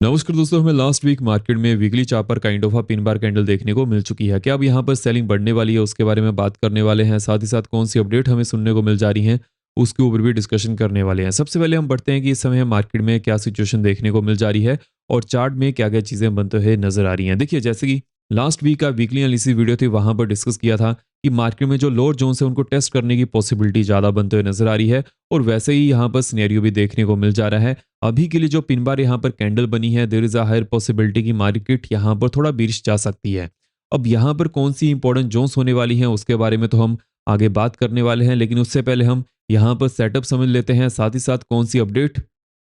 नमस्कार दोस्तों, हमें लास्ट वीक मार्केट में वीकली चार्ट पर kind of pin bar candle देखने को मिल चुकी है। क्या अब यहाँ पर सेलिंग बढ़ने वाली है, उसके बारे में बात करने वाले हैं। साथ ही साथ कौन सी अपडेट हमें सुनने को मिल जा रही है, उसके ऊपर भी डिस्कशन करने वाले हैं। सबसे पहले हम बढ़ते हैं कि इस समय मार्केट में क्या सिचुएशन देखने को मिल जा रही है और चार्ट में क्या क्या चीजें बनते हुए नजर आ रही हैं। देखिए, जैसे कि लास्ट वीक का वीकली एनालिसिस वीडियो थी, वहां पर डिस्कस किया था कि मार्केट में जो लोअर जोन है उनको टेस्ट करने की पॉसिबिलिटी ज्यादा बनते हुए नजर आ रही है और वैसे ही यहाँ पर सिनेरियो भी देखने को मिल जा रहा है। अभी के लिए जो पिन बार यहाँ पर कैंडल बनी है, there is a higher possibility कि मार्केट यहाँ पर थोड़ा बीरिश जा सकती है। अब यहाँ पर कौन सी इंपॉर्टेंट जोन्स होने वाली हैं उसके बारे में तो हम आगे बात करने वाले हैं, लेकिन उससे पहले हम यहाँ पर सेटअप समझ लेते हैं। साथ ही साथ कौन सी अपडेट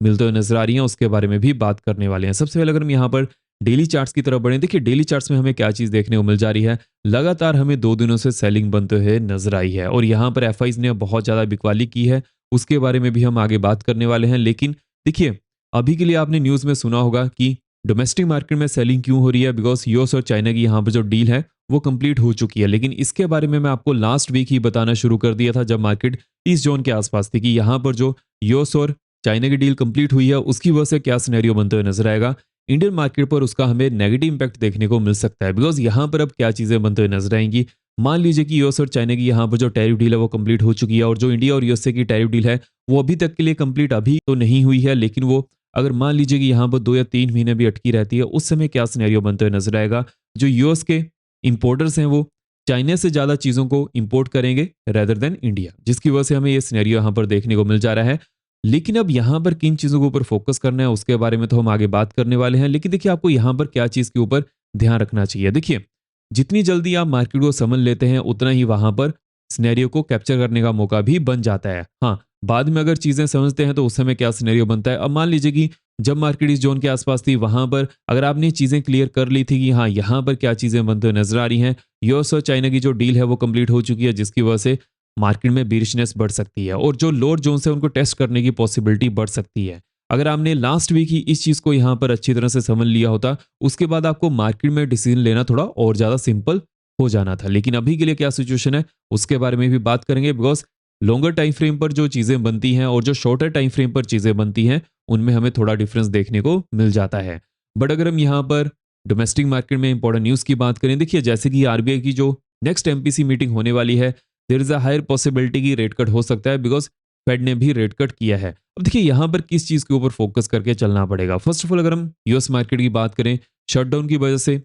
मिलते हुए नजर आ रही हैं उसके बारे में भी बात करने वाले हैं। सबसे पहले अगर हम यहाँ पर डेली चार्ट्स की तरफ बढ़े, देखिए डेली चार्ट्स में हमें क्या चीज देखने को मिल जा रही है। लगातार हमें 2 दिनों से सेलिंग बनते हुए नजर आई है और यहाँ पर एफआईज ने बहुत ज्यादा बिकवाली की है, उसके बारे में भी हम आगे बात करने वाले हैं। लेकिन देखिए, अभी के लिए आपने न्यूज में सुना होगा कि डोमेस्टिक मार्केट में सेलिंग क्यों हो रही है, बिकॉज यूएस और चाइना की यहाँ पर जो डील है वो कंप्लीट हो चुकी है। लेकिन इसके बारे में मैं आपको लास्ट वीक ही बताना शुरू कर दिया था जब मार्केट इस जोन के आसपास थी कि यहाँ पर जो यूएस और चाइना की डील कंप्लीट हुई है उसकी वजह से क्या सिनेरियो बनते हुए नजर आएगा। इंडियन मार्केट पर उसका हमें नेगेटिव इंपैक्ट देखने को मिल सकता है, बिकॉज यहाँ पर अब क्या चीजें बनते हुए नजर आएंगी। मान लीजिए कि यूएस और चाइना की यहाँ पर जो टैरिफ डील है वो कंप्लीट हो चुकी है और जो इंडिया और यूएसए की टैरिफ डील है वो अभी तक के लिए कंप्लीट अभी तो नहीं हुई है, लेकिन वो अगर मान लीजिए कि यहाँ पर 2 या 3 महीने भी अटकी रहती है, उस समय क्या सिनेरियो बनते हुए नजर आएगा। जो यूएस के इंपोर्टर्स हैं वो चाइना से ज्यादा चीजों को इंपोर्ट करेंगे रेदर देन इंडिया, जिसकी वजह से हमें ये सिनेरियो यहाँ पर देखने को मिल जा रहा है। लेकिन अब यहाँ पर किन चीजों के ऊपर फोकस करना है उसके बारे में तो हम आगे बात करने वाले हैं। लेकिन देखिए, आपको यहाँ पर क्या चीज के ऊपर ध्यान रखना चाहिए। देखिए, जितनी जल्दी आप मार्केट को समझ लेते हैं उतना ही वहां पर सिनेरियो को कैप्चर करने का मौका भी बन जाता है। हाँ, बाद में अगर चीजें समझते हैं तो उस समय क्या सिनेरियो बनता है। अब मान लीजिए कि जब मार्केट इस जोन के आसपास थी वहां पर अगर आपने चीजें क्लियर कर ली थी कि हाँ यहाँ पर क्या चीजें बनते हुए नजर आ रही हैं, यूएस और चाइना की जो डील है वो कंप्लीट हो चुकी है, जिसकी वजह से मार्केट में बीरिशनेस बढ़ सकती है और जो लोअर जोन है उनको टेस्ट करने की पॉसिबिलिटी बढ़ सकती है। अगर आपने लास्ट वीक ही इस चीज को यहाँ पर अच्छी तरह से समझ लिया होता, उसके बाद आपको मार्केट में डिसीजन लेना थोड़ा और ज्यादा सिंपल हो जाना था। लेकिन अभी के लिए क्या सिचुएशन है उसके बारे में भी बात करेंगे, बिकॉज लॉन्गर टाइम फ्रेम पर जो चीजें बनती हैं और जो शॉर्टर टाइम फ्रेम पर चीजें बनती हैं उनमें हमें थोड़ा डिफरेंस देखने को मिल जाता है। बट अगर हम यहाँ पर डोमेस्टिक मार्केट में इंपॉर्टेंट न्यूज की बात करें, देखिए जैसे कि आरबीआई की जो नेक्स्ट एमपीसी मीटिंग होने वाली है, there is a higher possibility की रेट कट हो सकता है, बिकॉज फेड ने भी रेट कट किया है। अब देखिए यहाँ पर किस चीज के ऊपर फोकस करके चलना पड़ेगा। फर्स्ट ऑफ ऑल अगर हम यूएस मार्केट की बात करें, शटडाउन की वजह से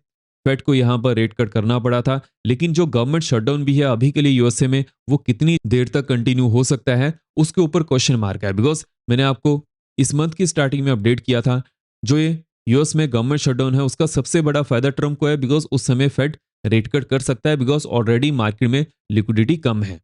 फेड को यहाँ पर रेट कट करना पड़ा था। लेकिन जो गवर्नमेंट शटडाउन भी है अभी के लिए यूएसए में, वो कितनी देर तक कंटिन्यू हो सकता है उसके ऊपर क्वेश्चन मार्क है। बिकॉज मैंने आपको इस मंथ की स्टार्टिंग में अपडेट किया था, जो ये यूएस में गवर्नमेंट शटडाउन है उसका सबसे बड़ा फायदा ट्रम्प को है, बिकॉज उस समय फेड रेट कट कर सकता है, बिकॉज ऑलरेडी मार्केट में लिक्विडिटी कम है।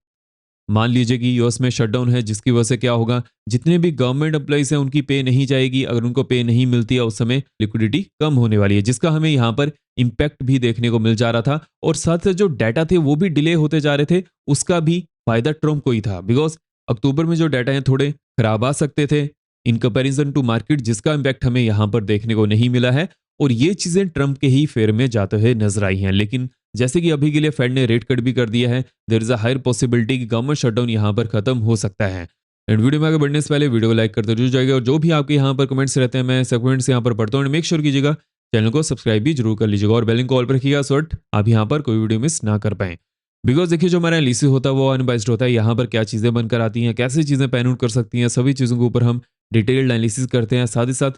मान लीजिए कि यूएस में शटडाउन है, जिसकी वजह से क्या होगा, जितने भी गवर्नमेंट एम्प्लॉइज हैं उनकी पे नहीं जाएगी। अगर उनको पे नहीं मिलती है उस समय लिक्विडिटी कम होने वाली है, जिसका हमें यहाँ पर इंपैक्ट भी देखने को मिल जा रहा था। और साथ साथ जो डाटा थे वो भी डिले होते जा रहे थे, उसका भी फायदा ट्रम्प को ही था, बिकॉज अक्टूबर में जो डाटा है थोड़े खराब आ सकते थे इन कंपैरिजन टू मार्केट, जिसका इंपैक्ट हमें यहाँ पर देखने को नहीं मिला है और ये चीजें ट्रम्प के ही फेवर में जाते हुए नजर आई हैं। लेकिन जैसे कि अभी के लिए फेड ने रेट कट भी कर दिया है, there is a higher possibility कि गवर्नमेंट शटडाउन यहाँ पर खत्म हो सकता है। एंड वीडियो में आगे बढ़ने से पहले वीडियो को लाइक करते जरूर जाएगा और जो भी आपके यहाँ पर कमेंट्स रहते हैं मैं सब कमेंट्स यहाँ पर पढ़ता हूँ। मेक श्योर कीजिएगा चैनल को सब्सक्राइब भी जरूर कर लीजिएगा और बेल को ऑल पर रखिएगा सो दैट आप यहाँ पर कोई वीडियो मिस ना कर पाएं। बिकॉज देखिए, जो हमारा एनालिसिस होता है वो अनबाइस्ड होता है। यहाँ पर क्या चीजें बनकर आती हैं, कैसे चीजें पैन आउट कर सकती हैं, सभी चीजों के ऊपर हम डिटेल्ड एनालिसिस करते हैं। साथ ही साथ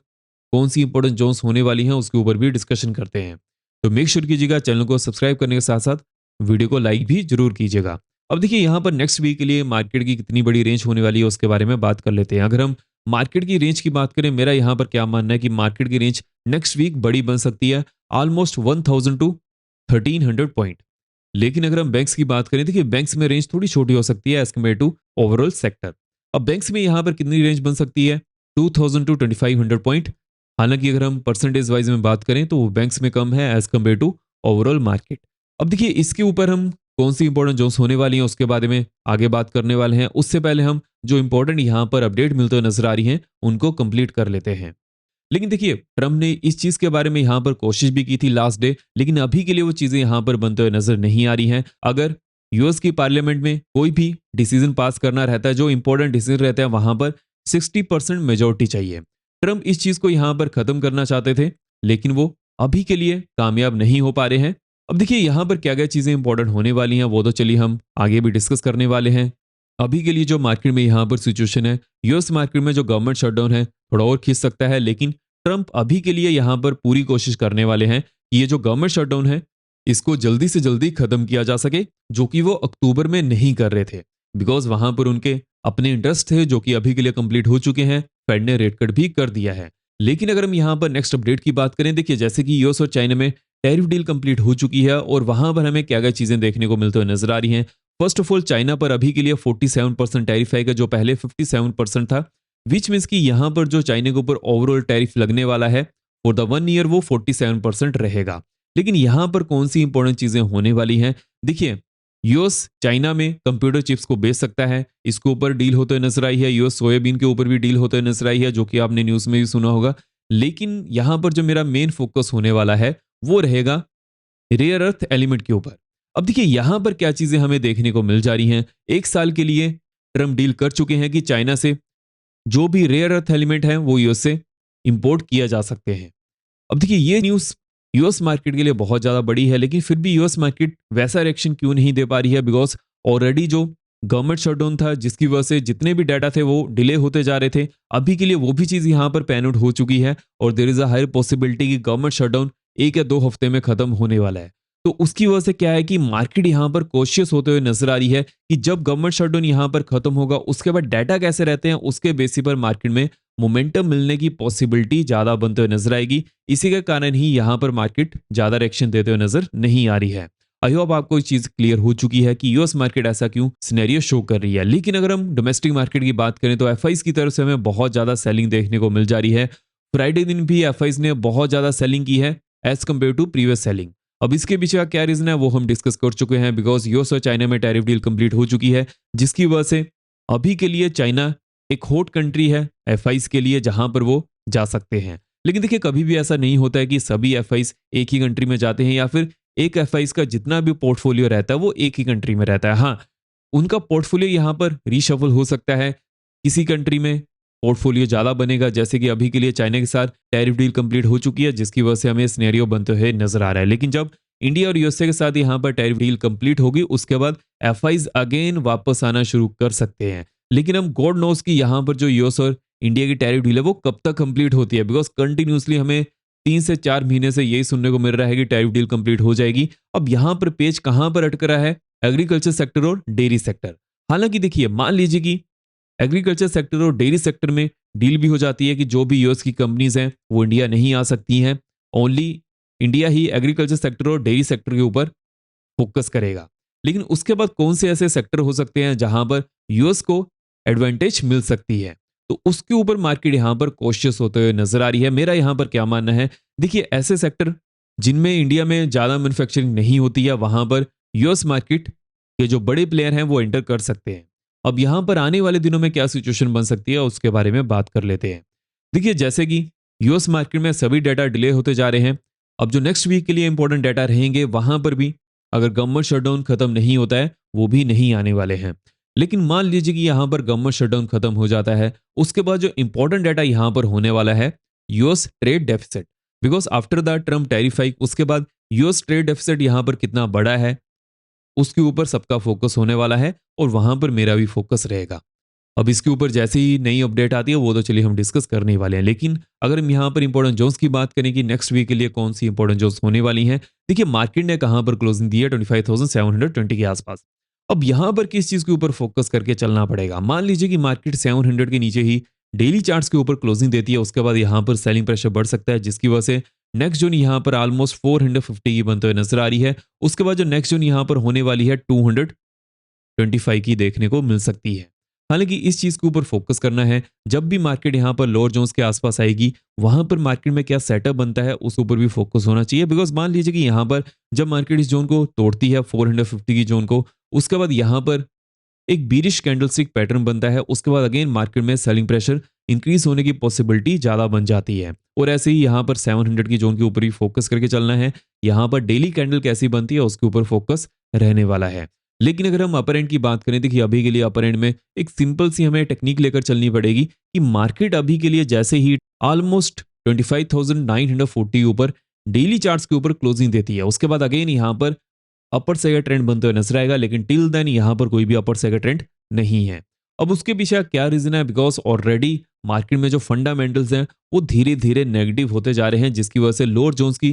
कौन सी इंपॉर्टेंट जोन्स होने वाली हैं उसके ऊपर भी डिस्कशन करते हैं। तो मेक श्योर कीजिएगा चैनल को सब्सक्राइब करने के साथ साथ वीडियो को लाइक भी जरूर कीजिएगा। अब देखिए, यहाँ पर नेक्स्ट वीक के लिए मार्केट की कितनी बड़ी रेंज होने वाली है उसके बारे में बात कर लेते हैं। अगर हम मार्केट की रेंज की बात करें, मेरा यहाँ पर क्या मानना है कि मार्केट की रेंज नेक्स्ट वीक बड़ी बन सकती है, ऑलमोस्ट 1000 टू 1300 पॉइंट। लेकिन अगर हम बैंक्स की बात करें, देखिए बैंक्स में रेंज थोड़ी छोटी हो सकती है as compare to overall sector. अब बैंक्स में यहाँ पर कितनी रेंज बन सकती है, 2000 टू 2500 पॉइंट। हालांकि अगर हम परसेंटेज वाइज में बात करें तो वो बैंक्स में कम है as compare to overall market. अब देखिए, इसके ऊपर हम कौन सी इंपॉर्टेंट जोन्स होने वाली हैं उसके बारे में आगे बात करने वाले हैं। उससे पहले हम जो इंपॉर्टेंट यहाँ पर अपडेट मिलते हुए नजर आ रही हैं उनको कंप्लीट कर लेते हैं। लेकिन देखिए, ट्रम्प ने इस चीज के बारे में यहाँ पर कोशिश भी की थी लास्ट डे, लेकिन अभी के लिए वो चीजें यहाँ पर बनते हुए नजर नहीं आ रही हैं। अगर यूएस की पार्लियामेंट में कोई भी डिसीजन पास करना रहता है, जो इंपॉर्टेंट डिसीजन रहता है, वहां पर 60% मेजोरिटी चाहिए। ट्रंप इस चीज को यहां पर खत्म करना चाहते थे, लेकिन वो अभी के लिए कामयाब नहीं हो पा रहे हैं। अब देखिए यहाँ पर क्या क्या चीजें इंपॉर्टेंट होने वाली हैं वो तो चलिए हम आगे भी डिस्कस करने वाले हैं। अभी के लिए जो मार्केट में यहाँ पर सिचुएशन है, यूएस मार्केट में जो गवर्नमेंट शटडाउन है थोड़ा और खींच सकता है, लेकिन ट्रंप अभी के लिए यहाँ पर पूरी कोशिश करने वाले हैं कि ये जो गवर्नमेंट शटडाउन है इसको जल्दी से जल्दी खत्म किया जा सके, जो कि वो अक्टूबर में नहीं कर रहे थे, बिकॉज वहां पर उनके अपने इंटरेस्ट थे जो कि अभी के लिए कंप्लीट हो चुके हैं। फेड ने रेट कट भी कर दिया है। लेकिन अगर हम यहाँ पर नेक्स्ट अपडेट की बात करें, देखिए जैसे कि यूएस और चाइना में टैरिफ डील कंप्लीट हो चुकी है और वहां पर हमें क्या क्या चीजें देखने को मिलते हुए नजर आ रही हैं। फर्स्ट ऑफ ऑल चाइना पर अभी के लिए 47% टैरिफ आएगा, जो पहले 57% था, विच मीन्स कि यहाँ पर जो चाइना के ऊपर ओवरऑल टैरिफ लगने वाला है फॉर द 1 ईयर वो 47% रहेगा। लेकिन यहाँ पर कौन सी इंपॉर्टेंट चीजें होने वाली हैं, देखिए यूएस चाइना में कंप्यूटर चिप्स को बेच सकता है, इसके ऊपर डील होते हुए नजर आई है। यूएस सोयाबीन के ऊपर भी डील होते हुए नजर आई है, जो कि आपने न्यूज में भी सुना होगा। लेकिन यहां पर जो मेरा मेन फोकस होने वाला है वो रहेगा रेयर अर्थ एलिमेंट के ऊपर। अब देखिए यहां पर क्या चीजें हमें देखने को मिल जा रही हैं। 1 साल के लिए ट्रम्प डील कर चुके हैं कि चाइना से जो भी रेयर अर्थ एलिमेंट है वो यूएस से इंपोर्ट किया जा सकते हैं। अब देखिए ये न्यूज यूएस मार्केट के लिए बहुत ज्यादा बड़ी है, लेकिन फिर भी यूएस मार्केट वैसा रिएक्शन क्यों नहीं दे पा रही है, बिकॉज ऑलरेडी जो गवर्नमेंट शटडाउन था जिसकी वजह से जितने भी डाटा थे वो डिले होते जा रहे थे, अभी के लिए वो भी चीज यहां पर पैन आउट हो चुकी है और there is a high possibility कि गवर्नमेंट शटडाउन 1 या 2 हफ्ते में खत्म होने वाला है। तो उसकी वजह से क्या है कि मार्केट यहां पर कॉशियस होते हुए नजर आ रही है कि जब गवर्नमेंट शटडाउन यहां पर खत्म होगा उसके बाद डाटा कैसे रहते हैं उसके बेसिस पर मार्केट में मोमेंटम मिलने की पॉसिबिलिटी ज्यादा बनते हुए नजर आएगी। इसी के कारण ही यहां पर मार्केट ज्यादा रिएक्शन देते हुए नजर नहीं आ रही है। आई होप आपको ये चीज क्लियर हो चुकी है कि यूएस मार्केट ऐसा क्यों सिनेरियो शो कर रही है। लेकिन अगर हम डोमेस्टिक मार्केट की बात करें तो एफआईज की तरफ से हमें बहुत ज्यादा सेलिंग देखने को मिल जा रही है। फ्राइडे दिन भी एफआईज ने बहुत ज्यादा सेलिंग की है as compare to previous selling. अब इसके पीछे का क्या रीजन है वो हम डिस्कस कर चुके हैं, बिकॉज यूएस और चाइना में टैरिफ डील कंप्लीट हो चुकी है, जिसकी वजह से अभी के लिए चाइना एक हॉट कंट्री है एफआईज के लिए जहां पर वो जा सकते हैं। लेकिन देखिए कभी भी ऐसा नहीं होता है कि सभी एफआईज एक ही कंट्री में जाते हैं या फिर एक एफआईज का जितना भी पोर्टफोलियो रहता है वो एक ही कंट्री में रहता है। हाँ, उनका पोर्टफोलियो यहाँ पर रीशफल हो सकता है, किसी कंट्री में पोर्टफोलियो ज्यादा बनेगा, जैसे कि अभी के लिए चाइना के साथ टैरिफ डील कंप्लीट हो चुकी है जिसकी वजह से हमें सिनेरियो बनते हुए नजर आ रहा है। लेकिन जब इंडिया और यूएसए के साथ यहाँ पर टैरिफ डील कंप्लीट होगी उसके बाद एफआईज अगेन वापस आना शुरू कर सकते हैं। लेकिन हम गॉड नोस कि यहाँ पर जो यूएस और इंडिया की टैरिफ डील है वो कब तक कंप्लीट होती है, बिकॉज कंटिन्यूसली हमें 3 से 4 महीने से यही सुनने को मिल रहा है कि टैरिफ डील कंप्लीट हो जाएगी। अब यहाँ पर पेज कहाँ पर अटक रहा है, एग्रीकल्चर सेक्टर और डेयरी सेक्टर। हालांकि देखिए मान लीजिए कि एग्रीकल्चर सेक्टर और डेयरी सेक्टर में डील भी हो जाती है कि जो भी यूएस की कंपनीज हैं वो इंडिया नहीं आ सकती हैं, ओनली इंडिया ही एग्रीकल्चर सेक्टर और डेयरी सेक्टर के ऊपर फोकस करेगा। लेकिन उसके बाद कौन से ऐसे सेक्टर हो सकते हैं जहां पर यूएस को एडवांटेज मिल सकती है, तो उसके ऊपर मार्केट यहां पर कॉशियस होते हुए नजर आ रही है। मेरा यहां पर क्या मानना है, देखिए ऐसे सेक्टर जिनमें इंडिया में ज्यादा मैन्युफैक्चरिंग नहीं होती है वहां पर यूएस मार्केट के जो बड़े प्लेयर हैं वो एंटर कर सकते हैं। अब यहां पर आने वाले दिनों में क्या सिचुएशन बन सकती है उसके बारे में बात कर लेते हैं। देखिए जैसे कि यूएस मार्केट में सभी डाटा डिले होते जा रहे हैं, अब जो नेक्स्ट वीक के लिए इंपॉर्टेंट डाटा रहेंगे वहां पर भी अगर गवर्नमेंट शटडाउन खत्म नहीं होता है वो भी नहीं आने वाले हैं। लेकिन मान लीजिए कि यहां पर गवर्नमेंट शटडाउन खत्म हो जाता है, उसके बाद जो इंपॉर्टेंट डाटा यहां पर होने वाला है US trade deficit, because after the Trump tariff hike उसके बाद यूएस ट्रेड डेफिसिट यहां पर कितना बड़ा है उसके ऊपर सबका फोकस होने वाला है और वहां पर मेरा भी फोकस रहेगा। अब इसके ऊपर जैसे ही नई अपडेट आती है वो तो चलिए हम डिस्कस करने वाले हैं। लेकिन अगर हम यहाँ पर इंपॉर्टेंट जोन्स की बात करें कि नेक्स्ट वीक के लिए कौन सी इंपॉर्टेंट जोन्स होने वाली हैं, देखिए मार्केट ने कहां पर क्लोजिंग दी है 25,720 के आसपास। अब यहां पर किस चीज के ऊपर फोकस करके चलना पड़ेगा, मान लीजिए कि मार्केट 700 के नीचे ही डेली चार्ट्स के ऊपर क्लोजिंग देती है, उसके बाद यहां पर सेलिंग प्रेशर बढ़ सकता है जिसकी वजह से नेक्स्ट जोन यहां पर ऑलमोस्ट 450 की बनते हुए नजर आ रही है। उसके बाद जो नेक्स्ट जोन यहां पर होने वाली है 225 की देखने को मिल सकती है। हालांकि इस चीज के ऊपर फोकस करना है, जब भी मार्केट यहां पर लोअर जोन्स के आसपास आएगी वहां पर मार्केट में क्या सेटअप बनता है उस ऊपर भी फोकस होना चाहिए। बिकॉज मान लीजिए कि यहां पर जब मार्केट इस जोन को तोड़ती है 450 की जोन को, उसके बाद यहां पर एक बीरिश कैंडलस्टिक पैटर्न बनता है, उसके बाद अगेन मार्केट में सेलिंग प्रेशर इंक्रीज होने की पॉसिबिलिटी ज्यादा बन जाती है। और ऐसे ही यहां पर 700 की जोन के ऊपर भी फोकस करके चलना है, यहां पर डेली कैंडल कैसी बनती है उसके ऊपर फोकस रहने वाला है। लेकिन अगर हम अपर एंड की बात करें, देखिए अभी के लिए अपर एंड में एक सिंपल सी हमें टेक्निक लेकर चलनी पड़ेगी कि मार्केट अभी के लिए जैसे ही ऑलमोस्ट 25,940 ऊपर डेली चार्ट्स के ऊपर क्लोजिंग देती है। उसके बाद अगेन यहाँ पर अपर साइड का ट्रेंड बनते हुए नजर आएगा, लेकिन टिल देन यहाँ पर कोई भी अपर साइड का ट्रेंड नहीं है। अब उसके पीछे क्या रीजन है? बिकॉज ऑलरेडी मार्केट में जो फंडामेंटल्स हैं वो धीरे धीरे नेगेटिव होते जा रहे हैं, जिसकी वजह से लोअर जोन्स की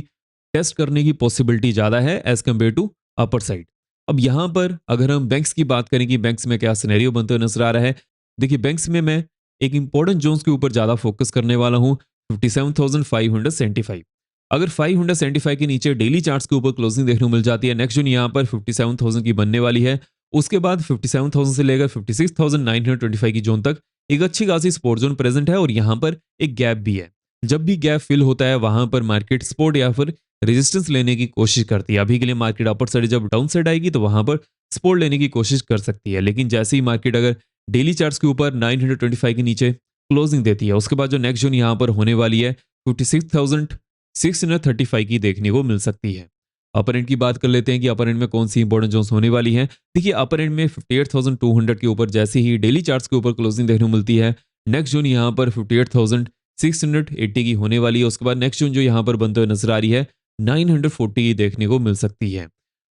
टेस्ट करने की पॉसिबिलिटी ज्यादा है as compare to upper side. अब यहाँ पर अगर हम बैंक्स की बात करें कि बैंक्स में क्या सिनेरियो बनते हुए नजर आ रहा है, देखिए बैंक्स में मैं एक इंपॉर्टेंट जोन्स के ऊपर ज्यादा फोकस करने वाला हूँ, 57,575। अगर 575 के नीचे डेली चार्ट्स के ऊपर क्लोजिंग देखने को मिल जाती है, नेक्स्ट जोन यहाँ पर 57,000 की बनने वाली है। उसके बाद 57,000 से लेकर 56,925 की जोन तक एक अच्छी खासी सपोर्ट जोन प्रेजेंट है और यहाँ पर एक गैप भी है। जब भी गैप फिल होता है वहां पर मार्केट सपोर्ट या फिर रेजिस्टेंस लेने की कोशिश करती है। अभी के लिए मार्केट अपर साइड जब डाउन साइड आएगी तो वहां पर सपोर्ट लेने की कोशिश कर सकती है, लेकिन जैसे ही मार्केट अगर डेली चार्ट्स के ऊपर 925 के नीचे क्लोजिंग देती है, उसके बाद जो नेक्स्ट जोन यहाँ पर होने वाली है 56,635 की देखने को मिल सकती है। अपर एंड की बात कर लेते हैं कि अपर एंड में कौन सी इंपॉर्टेंट जोन्स होने वाली हैं। देखिए अपर एंड में 58,200 के ऊपर जैसे ही डेली चार्ट्स के ऊपर क्लोजिंग देखने को मिलती है, नेक्स्ट जोन यहाँ पर 58,680 की होने वाली है। उसके बाद नेक्स्ट जोन जो यहाँ पर बनते हुए नजर आ रही है 940 की देखने को मिल सकती है।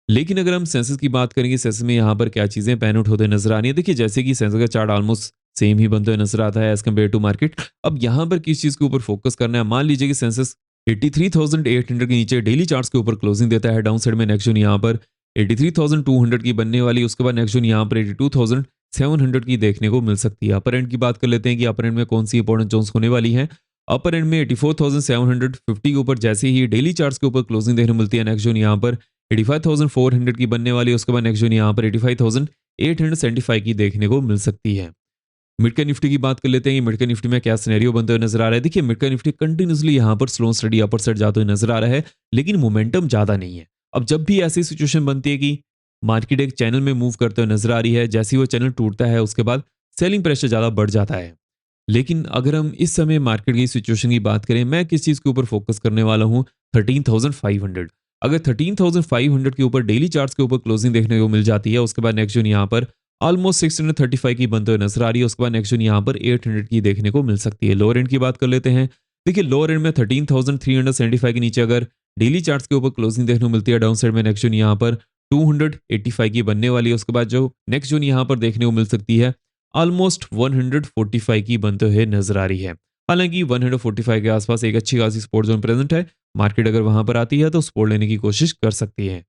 लेकिन अगर हम सेंसेस की बात करेंगे, सेंसेस में यहाँ पर क्या चीजें पैन आउट होते नजर आ रही है। देखिए जैसे कि सेंसेस का चार्ट ऑलमोस्ट सेम ही बनते हुए नजर आता है एज कम्पेयर टू मार्केट। अब यहाँ पर किस चीज के ऊपर फोकस करना है? मान लीजिए कि सेंसेस 83,800 के नीचे डेली चार्ट्स के ऊपर क्लोजिंग देता है, डाउन साइड में नेक्स्ट जोन यहाँ पर 83,200 की बनने वाली है। उसके बाद नेक्स्ट जोन यहाँ पर 82,700 की देखने को मिल सकती है। अपर एंड की बात कर लेते हैं कि अपर एंड में कौन सी इंपॉर्टेंट जोन्स होने वाली है। अपर एंड में 84,750 के ऊपर जैसे ही डेली चार्ट्स के ऊपर क्लोजिंग देखने को मिलती है, नेक्स्ट जोन यहाँ पर 85,400 की बनने वाली है। उसके बाद नेक्स्ट जोन यहाँ पर 85,875 की देखने को मिल सकती है। मिड कैप निफ्टी की बात कर लेते हैं कि मिड कैप निफ्टी में क्या सिनेरियो बनते हुए नजर आ रहा है। देखिए मिड कैप निफ्टी कंटिन्यूसली यहाँ पर स्लो स्टडी अपर साइड जाते हुए नजर आ रहा है, लेकिन मोमेंटम ज्यादा नहीं है। अब जब भी ऐसी सिचुएशन बनती है कि मार्केट एक चैनल में मूव करते हुए नजर आ रही है, जैसे ही वो चैनल टूटता है उसके बाद सेलिंग प्रेशर ज्यादा बढ़ जाता है। लेकिन अगर हम इस समय मार्केट की सिचुएशन की बात करें, मैं किस चीज के ऊपर फोकस करने वाला हूँ? 13,500। अगर 13,500 के ऊपर डेली चार्ट्स के ऊपर क्लोजिंग देखने को मिल जाती है, उसके बाद नेक्स्ट जोन यहाँ पर ऑलमोस्ट 635 की बनते हुए नजर आ रही है। उसके बाद नेक्स्ट जोन यहाँ पर 800 की देखने को मिल सकती है। लोअर एंड की बात कर लेते हैं। देखिए लोअर एंड में 13,375 के नीचे अगर डेली चार्ट्स के ऊपर क्लोजिंग देखने को मिलती है, डाउन साइड में नेक्स्ट जोन यहाँ पर 285 की बनने वाली है। उसके बाद जो नेक्स्ट जोन यहाँ पर देखने को मिल सकती है ऑलमोस्ट 145 की बनते हुए नजर आ रही है। हालांकि 145 के आसपास एक अच्छी खासी सपोर्ट जोन प्रेजेंट है। मार्केट अगर वहां पर आती है तो सपोर्ट लेने की कोशिश कर सकती है।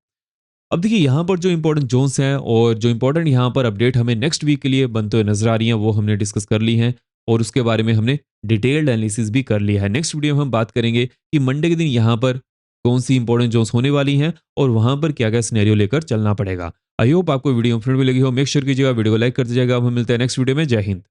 अब देखिए यहाँ पर जो इंपॉर्टेंट जोन्स हैं और जो इंपॉर्टेंट यहाँ पर अपडेट हमें नेक्स्ट वीक के लिए बनते हुए नजर आ रही हैं, वो हमने डिस्कस कर ली हैं और उसके बारे में हमने डिटेल्ड एनालिसिस भी कर लिया है। नेक्स्ट वीडियो में हम बात करेंगे कि मंडे के दिन यहाँ पर कौन सी इंपॉर्टेंट जोन्स होने वाली हैं और वहां पर क्या क्या सिनेरियो लेकर चलना पड़ेगा। आई होप आपको वीडियो फ्रेंड में लगी हो। मेक श्योर कीजिएगा वीडियो को लाइक कर दीजिएगा। अब हम मिलते हैं नेक्स्ट वीडियो में। जय हिंद।